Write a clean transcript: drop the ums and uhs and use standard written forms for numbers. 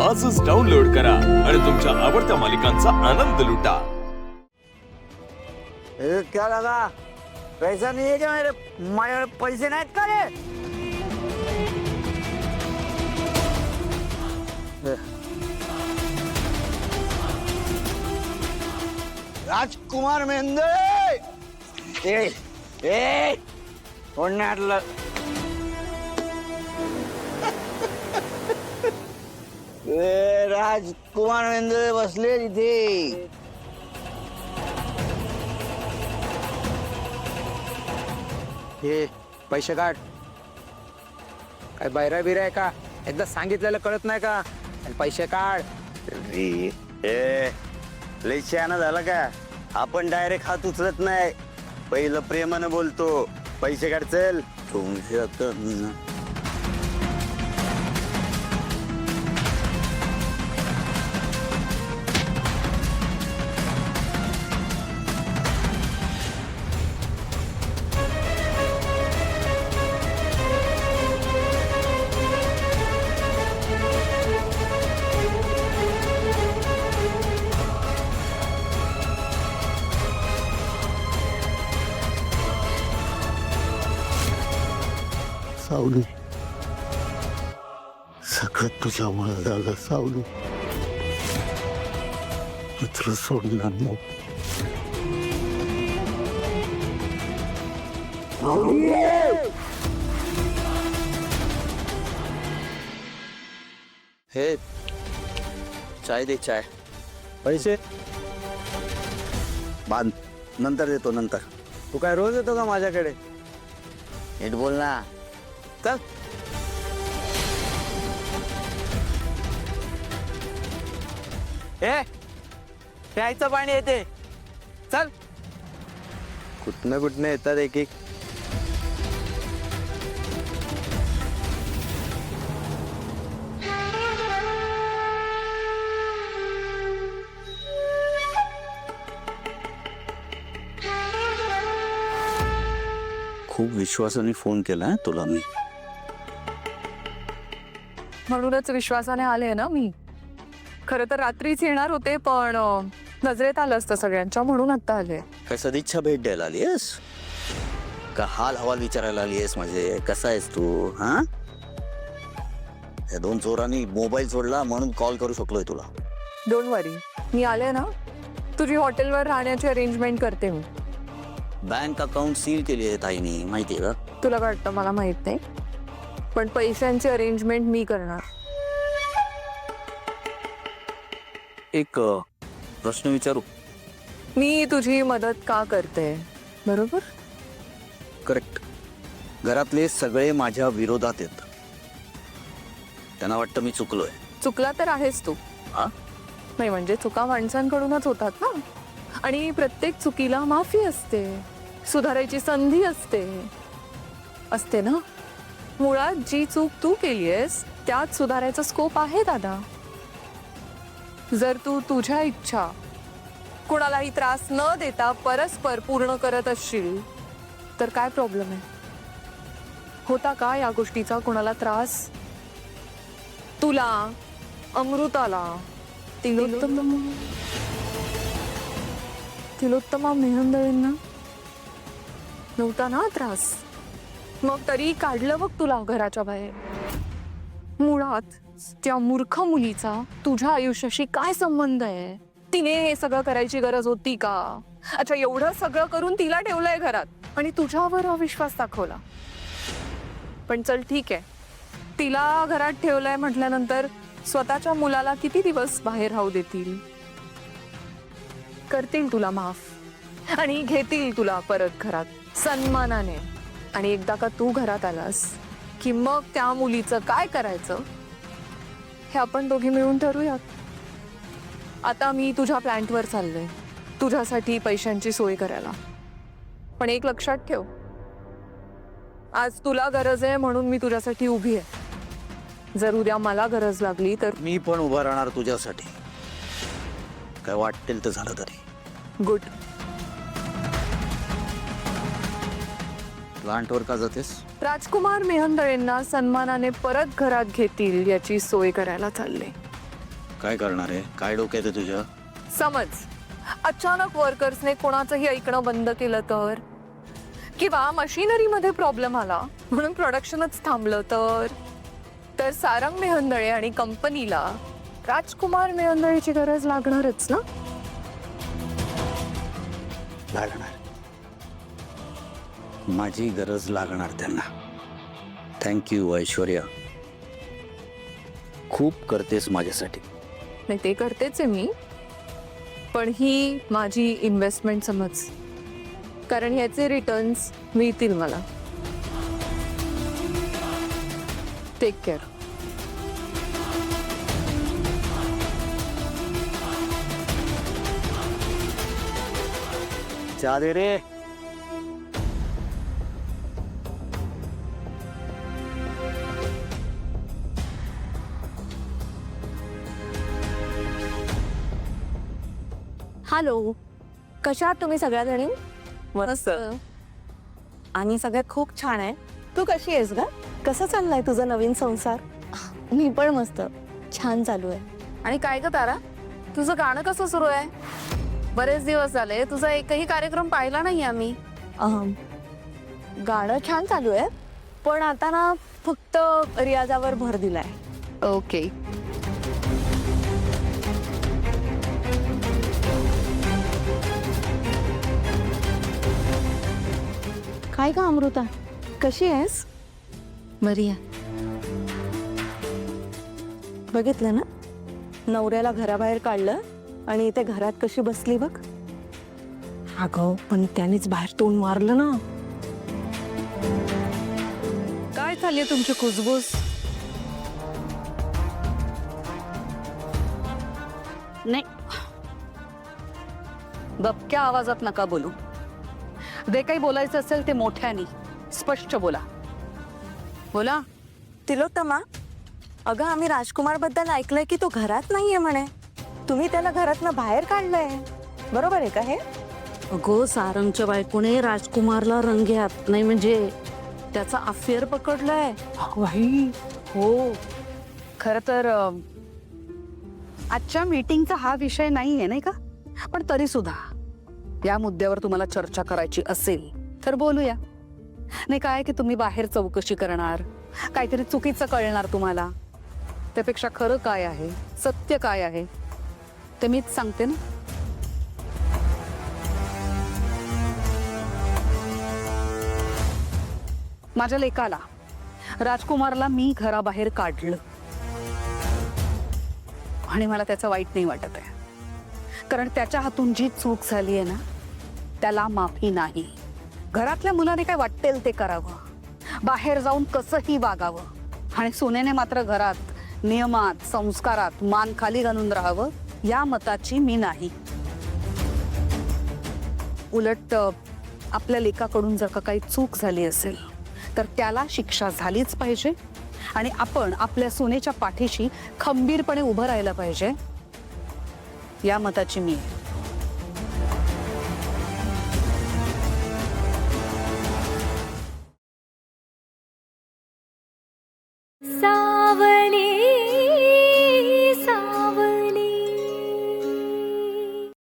आजच डाउनलोड करा आणि तुमच्या आवडत्या मालिकांचा आनंद लुटा। क्या लगा पैसा नहीं है क्या मेरे पैसे नहीं का रे? राजकुमार मेहंदे राजकुमार मेहंदे बसले तिथे। हे पैसे काढ। काय बैरा बिरा आहे का? एकदा सांगितलेलं कळत नाही का? आणि पैसे काढ। लय शहाणा झाला का? आपण डायरेक्ट हात उचलत नाही, पहिलं प्रेमानं बोलतो। पैसे काढ चल। सावली, सगळं तुझ्यामुळे झालं सावली। मित्र सोडणार नाही। हे चाय दे, चाय। पैसे बांध, नंतर देतो नंतर। तू काय रोज येतो का माझ्याकडे? नीट बोल ना। चल। प्यायचं पाणी येते, चल। कुठनं कुठनं येतात एक एक। खूप विश्वासाने फोन केला तुला मी। म्हणूनच विश्वासाने आले ना मी। खरं तर रात्रीच येणार होते, पण नजरेत आलं असतं सगळ्यांच्या, म्हणून आता आले। काय सदिच्छा भेट द्यायला आलीयस का? हाल हवाल विचारायला आलीयस माझे? कसा आहेस तू? हा, या दोन चोरांनी मोबाईल सोडला म्हणून कॉल करू शकलोय तुला। डोंट वरी, मी आले ना, तुझी हॉटेलवर राहण्याची अरेंजमेंट करते मी। बँक अकाउंट सील केली आहे ताईनी, माहितीये का? तुला वाटतं मला माहित नाही, पण पैशांची अरेंजमेंट मी करणार। एक प्रश्न विचारू? मी तुझी मदत का करते, बरोबर? करेक्ट। घरातले सगळे माझ्या विरोधात आहेत, त्यांना वाटतं मी चुकलोय। चुकला तर आहेस तू। हा, नाही म्हणजे चुका माणसांकडूनच होतात ना, आणि प्रत्येक चुकीला माफी असते, सुधारायची संधी असते ना। मुळात जी चूक तू केलीयस त्यात सुधारायचा स्कोप आहे दादा। जर तू तुझ्या इच्छा कुणालाही त्रास न देता परस्पर पूर्ण करत असशील तर काय प्रॉब्लेम आहे? होता का या गोष्टीचा कुणाला त्रास? तुला, अमृताला, तिलोत्तमा मेहंदळेंना नव्हता ना त्रास? मग तरी काढलं बघ तुला घराच्या बाहेर। मुळात त्या मूर्ख मुलीचा तुझ्या आयुष्याशी काय संबंध आहे? तिने हे सगळं करायची गरज होती का? अच्छा, एवढं सगळं करून तिला ठेवलंय घरात आणि तुझ्यावर अविश्वास दाखवला। पण चल ठीक आहे, तिला घरात ठेवलंय म्हटल्यानंतर स्वतःच्या मुलाला किती दिवस बाहेर राहू देतील? करतील तुला माफ आणि घेतील तुला परत घरात सन्मानाने। आणि एकदा का तू घरात आलास की मग त्या मुलीचं काय करायचं हे आपण दोघी मिळून ठरवूयात। आता मी तुझ्या प्लॅन्टवर चाललोय तुझ्यासाठी पैशांची सोय करायला, पण एक लक्षात ठेव, आज तुला गरज आहे म्हणून मी तुझ्यासाठी उभी आहे। जर उद्या मला गरज लागली तर मी पण उभा राहणार तुझ्यासाठी, काय वाटेल तर झालं तरी। गुड। प्लांटवर का जातेस? राजकुमार मेहंदळेंना सन्मानाने परत घरात घेतील याची सोय करायला चालले। काय करणार आहे? काय डोक्यात आहे तुझ्या? समज अचानक वर्कर्सने कोणाचंही ऐकणं बंद केलं तर, किंवा मशिनरीमध्ये प्रॉब्लेम आला म्हणून प्रोडक्शनच थांबलं तर सारंग मेहंदळे आणि कंपनीला राजकुमार मेहंदळेची गरज लागणारच ना. लागणार. माझी गरज लागणार त्यांना. थँक्यू ऐश्वर्या, खूप करतेस माझ्यासाठी. नाही ते करतेच आहे मी, पण ही माझी इन्व्हेस्टमेंट समज, कारण ह्याचे रिटर्न्स मिळतील मला. Take care. चहा दे रे. हॅलो, कशा आहात तुम्ही सगळ्या जणी? मस्त. आणि सगळ्यात खूप छान आहे. तू कशी आहेस ग? कसा चाललाय तुझा नवीन संसार? मी पण मस्त, छान चालू आहे. आणि काय ग तारा, तुझं गाणं कसं सुरू आहे? बरेच दिवस झाले तुझा एकही कार्यक्रम पाहिला नाही आम्ही. गाणं छान चालू आहे, पण आता ना फक्त रियाजावर भर दिलाय. ओके. काय का अमृता, कशी आहेस? बरी बघितलं ना, नवऱ्याला घराबाहेर काढलं आणि इथे घरात कशी बसली बघ. अगं पण त्यानेच बाहेर तोंड मारलं ना. काय चालली तुमची कुजबूज? नाही, दबक्या आवाजात नका बोलू. जे काही बोलायचं असेल ते मोठ्याने स्पष्ट बोला. बोला. तिलोत्तमा, अगं आम्ही राजकुमार बद्दल ऐकलंय की तो घरात नाहीये म्हणे. तुम्ही त्याला घरातनं बाहेर काढलंय, बरोबर आहे का हे? अगो, सारंगच्या बायकोने राजकुमारला रंग्यात नाही म्हणजे त्याचा अफेअर पकडलाय. हो, खर तर आजच्या मीटिंगचा हा विषय नाहीये नाही का, पण तरी सुद्धा या मुद्द्यावर तुम्हाला चर्चा करायची असेल तर बोलूया. नाही काय की तुम्ही बाहेर चौकशी करणार, काहीतरी चुकीचं कळणार तुम्हाला. त्यापेक्षा खरं काय आहे, सत्य काय आहे ते मीच सांगते ना. माझ्या लेकाला, राजकुमारला मी घराबाहेर काढलं आणि मला त्याचं वाईट नाही वाटत आहे, कारण त्याच्या हातून जी चूक झाली आहे ना त्याला माफी नाही. घरातल्या मुलाने काय वाटेल ते करावं, बाहेर जाऊन कसंही वागावं, आणि सुनेने मात्र घरात नियमात संस्कारात मान खाली घालून राहावं या मताची मी नाही. उलट आपल्या लेकाकडून जर का काही चूक झाली असेल तर त्याला शिक्षा झालीच पाहिजे आणि आपण आपल्या सुनेच्या पाठीशी खंबीरपणे उभं राहायला पाहिजे या मताची मी आहे. सा